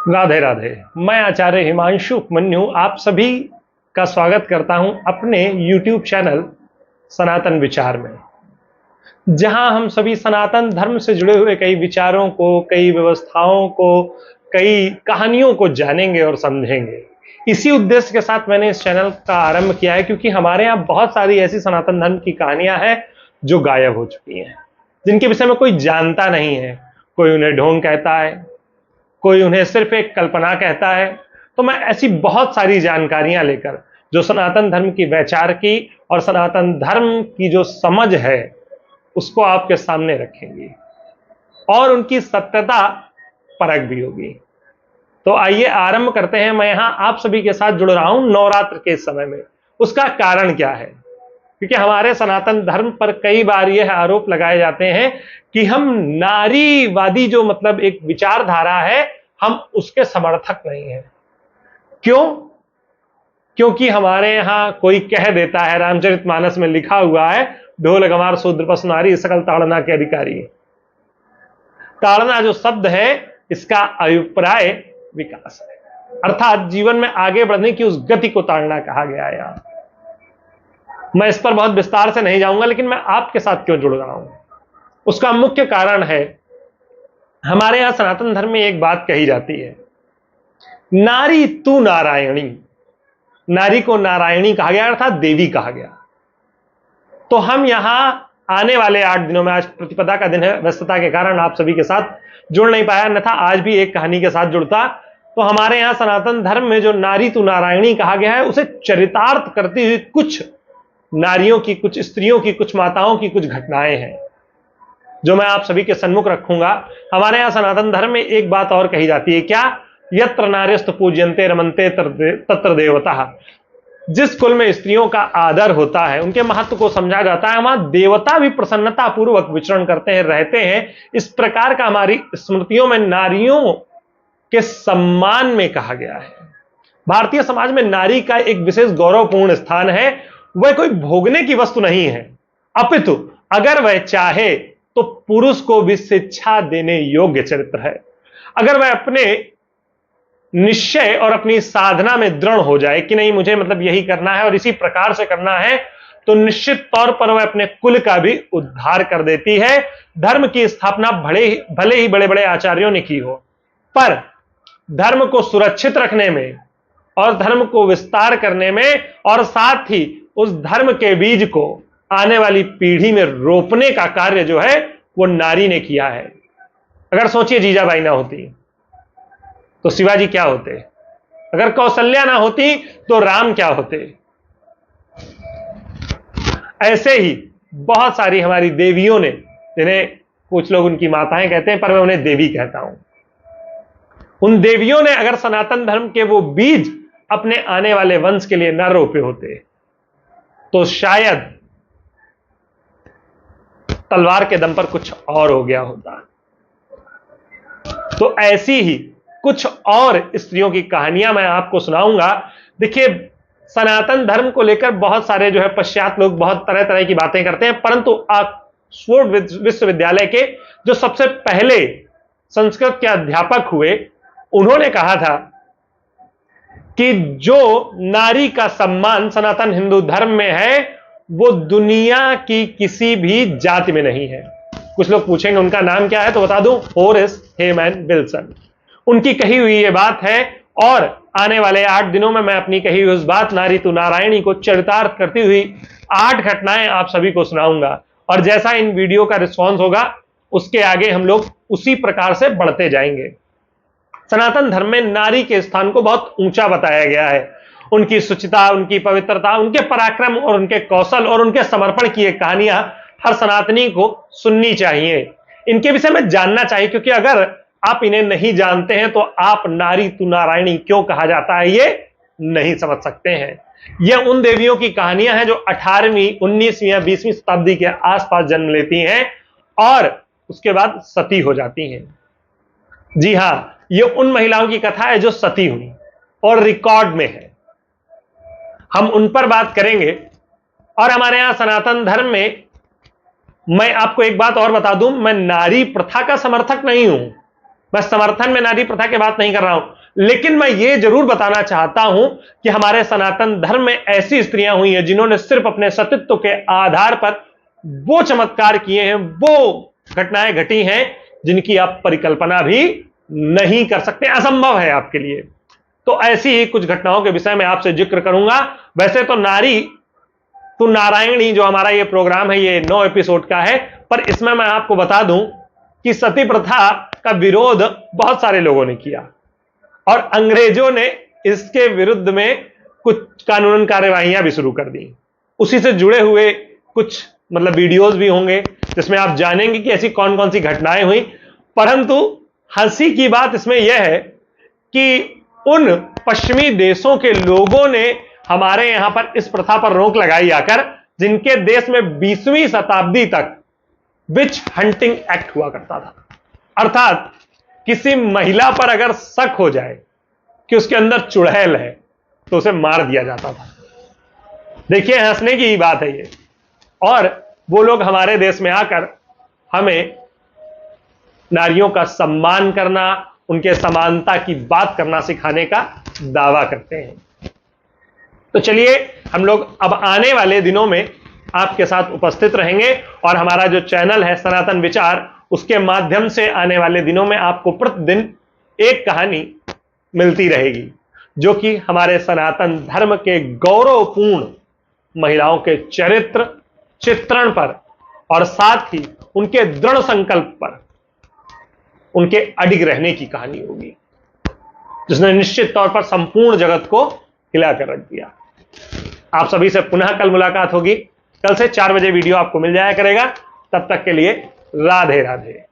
राधे राधे। मैं आचार्य हिमांशु उपमन्यु आप सभी का स्वागत करता हूं अपने YouTube चैनल सनातन विचार में, जहां हम सभी सनातन धर्म से जुड़े हुए कई विचारों को, कई व्यवस्थाओं को, कई कहानियों को जानेंगे और समझेंगे। इसी उद्देश्य के साथ मैंने इस चैनल का आरंभ किया है, क्योंकि हमारे यहाँ बहुत सारी ऐसी सनातन धर्म की कहानियां हैं जो गायब हो चुकी हैं, जिनके विषय में कोई जानता नहीं है। कोई उन्हें ढोंग कहता है, कोई उन्हें सिर्फ एक कल्पना कहता है। तो मैं ऐसी बहुत सारी जानकारियां लेकर, जो सनातन धर्म की वैचार की और सनातन धर्म की जो समझ है, उसको आपके सामने रखेंगे और उनकी सत्यता परख भी होगी। तो आइए आरंभ करते हैं। मैं यहां आप सभी के साथ जुड़ रहा हूं नवरात्र के समय में। उसका कारण क्या है? क्योंकि हमारे सनातन धर्म पर कई बार यह आरोप लगाए जाते हैं कि हम नारीवादी जो मतलब एक विचारधारा है, हम उसके समर्थक नहीं हैं। क्यों? क्योंकि हमारे यहां कोई कह देता है, रामचरितमानस में लिखा हुआ है, ढोल गंवार शूद्र पशु नारी सकल ताड़ना के अधिकारी। ताड़ना जो शब्द है, इसका अभिप्राय विकास है, अर्थात जीवन में आगे बढ़ने की उस गति को ताड़ना कहा गया है। यहां मैं इस पर बहुत विस्तार से नहीं जाऊंगा, लेकिन मैं आपके साथ क्यों जुड़ रहा हूं, उसका मुख्य कारण है, हमारे यहां सनातन धर्म में एक बात कही जाती है, नारी तू नारायणी। नारी को नारायणी कहा गया, अर्थात देवी कहा गया। तो हम यहां आने वाले 8 दिनों में, आज प्रतिपदा का दिन है, व्यस्तता के कारण आप सभी के साथ जुड़ नहीं पाया, अन्यथा आज भी एक कहानी के साथ जुड़ता। तो हमारे यहां सनातन धर्म में जो नारी तू नारायणी कहा गया है, उसे चरितार्थ करती हुई कुछ नारियों की, कुछ स्त्रियों की, कुछ माताओं की कुछ घटनाएं हैं, जो मैं आप सभी के सन्मुख रखूंगा। हमारे यहां सनातन धर्म में एक बात और कही जाती है, क्या? यत्र नार्यस्तु पूज्यन्ते रमन्ते तत्र देवता। जिस कुल में स्त्रियों का आदर होता है, उनके महत्व को समझा जाता है, वहां देवता भी प्रसन्नता पूर्वक विचरण करते हैं, रहते हैं। इस प्रकार का हमारी स्मृतियों में नारियों के सम्मान में कहा गया है। भारतीय समाज में नारी का एक विशेष गौरवपूर्ण स्थान है। वह कोई भोगने की वस्तु नहीं है, अपितु अगर वह चाहे तो पुरुष को भी शिक्षा देने योग्य चरित्र है। अगर वह अपने निश्चय और अपनी साधना में दृढ़ हो जाए कि नहीं, मुझे मतलब यही करना है और इसी प्रकार से करना है, तो निश्चित तौर पर वह अपने कुल का भी उद्धार कर देती है। धर्म की स्थापना भले ही बड़े बड़े आचार्यों ने की हो, पर धर्म को सुरक्षित रखने में और धर्म को विस्तार करने में, और साथ ही उस धर्म के बीज को आने वाली पीढ़ी में रोपने का कार्य जो है, वो नारी ने किया है। अगर सोचिए, जीजाबाई ना होती तो शिवाजी क्या होते? अगर कौशल्या ना होती तो राम क्या होते? ऐसे ही बहुत सारी हमारी देवियों ने, जिन्हें कुछ लोग उनकी माताएं कहते हैं, पर मैं उन्हें देवी कहता हूं, उन देवियों ने अगर सनातन धर्म के वो बीज अपने आने वाले वंश के लिए न रोपे होते, तो शायद तलवार के दम पर कुछ और हो गया होता। तो ऐसी ही कुछ और स्त्रियों की कहानियां मैं आपको सुनाऊंगा। देखिए, सनातन धर्म को लेकर बहुत सारे जो है पश्चात लोग बहुत तरह तरह की बातें करते हैं, परंतु ऑक्सफोर्ड विश्वविद्यालय के जो सबसे पहले संस्कृत के अध्यापक हुए, उन्होंने कहा था कि जो नारी का सम्मान सनातन हिंदू धर्म में है, वो दुनिया की किसी भी जाति में नहीं है। कुछ लोग पूछेंगे उनका नाम क्या है, तो बता दूं, होरेस हेमन विल्सन। उनकी कही हुई ये बात है, और आने वाले 8 दिनों में मैं अपनी कही हुई उस बात नारी तू नारायणी को चरितार्थ करती हुई 8 घटनाएं आप सभी को सुनाऊंगा। और जैसा इन वीडियो का रिस्पॉन्स होगा, उसके आगे हम लोग उसी प्रकार से बढ़ते जाएंगे। सनातन धर्म में नारी के स्थान को बहुत ऊंचा बताया गया है। उनकी शुचिता, उनकी पवित्रता, उनके पराक्रम और उनके कौशल और उनके समर्पण की एक कहानियां हर सनातनी को सुननी चाहिए, इनके विषय में जानना चाहिए, क्योंकि अगर आप इन्हें नहीं जानते हैं तो आप नारी तू नारायणी क्यों कहा जाता है, ये नहीं समझ सकते हैं। यह उन देवियों की कहानियां हैं जो 18वीं, 19वीं या 20वीं शताब्दी के आसपास जन्म लेती हैं और उसके बाद सती हो जाती हैं। जी हां, यह उन महिलाओं की कथा है जो सती हुई और रिकॉर्ड में है। हम उन पर बात करेंगे। और हमारे यहां सनातन धर्म में, मैं आपको एक बात और बता दूं, मैं नारी प्रथा का समर्थक नहीं हूं। मैं समर्थन में नारी प्रथा की बात नहीं कर रहा हूं, लेकिन मैं ये जरूर बताना चाहता हूं कि हमारे सनातन धर्म में ऐसी स्त्रियां हुई हैं जिन्होंने सिर्फ अपने सतीत्व के आधार पर वो चमत्कार किए हैं, वो घटनाएं घटी हैं जिनकी आप परिकल्पना भी नहीं कर सकते, असंभव है आपके लिए। तो ऐसी ही कुछ घटनाओं के विषय में आपसे जिक्र करूंगा। वैसे तो नारी तू नारायणी जो हमारा ये प्रोग्राम है ये 9 एपिसोड का है, पर इसमें मैं आपको बता दूं कि सती प्रथा का विरोध बहुत सारे लोगों ने किया और अंग्रेजों ने इसके विरुद्ध में कुछ कानूनन कार्यवाहियां भी शुरू कर दी। उसी से जुड़े हुए कुछ वीडियोस भी होंगे जिसमें आप जानेंगे कि ऐसी कौन कौन सी घटनाएं हुई। परंतु हंसी की बात इसमें यह है कि उन पश्चिमी देशों के लोगों ने हमारे यहां पर इस प्रथा पर रोक लगाई आकर, जिनके देश में 20वीं शताब्दी तक विच हंटिंग एक्ट हुआ करता था। अर्थात किसी महिला पर अगर शक हो जाए कि उसके अंदर चुड़ैल है तो उसे मार दिया जाता था। देखिए हंसने की बात है ये। और वो लोग हमारे देश में आकर हमें नारियों का सम्मान करना, उनके समानता की बात करना सिखाने का दावा करते हैं। तो चलिए हम लोग अब आने वाले दिनों में आपके साथ उपस्थित रहेंगे और हमारा जो चैनल है सनातन विचार, उसके माध्यम से आने वाले दिनों में आपको प्रतिदिन एक कहानी मिलती रहेगी जो कि हमारे सनातन धर्म के गौरवपूर्ण महिलाओं के चरित्र चित्रण पर और साथ ही उनके दृढ़ संकल्प पर, उनके अडिग रहने की कहानी होगी, जिसने निश्चित तौर पर संपूर्ण जगत को हिलाकर रख दिया। आप सभी से पुनः कल मुलाकात होगी। कल से 4 बजे वीडियो आपको मिल जाया करेगा। तब तक के लिए राधे राधे।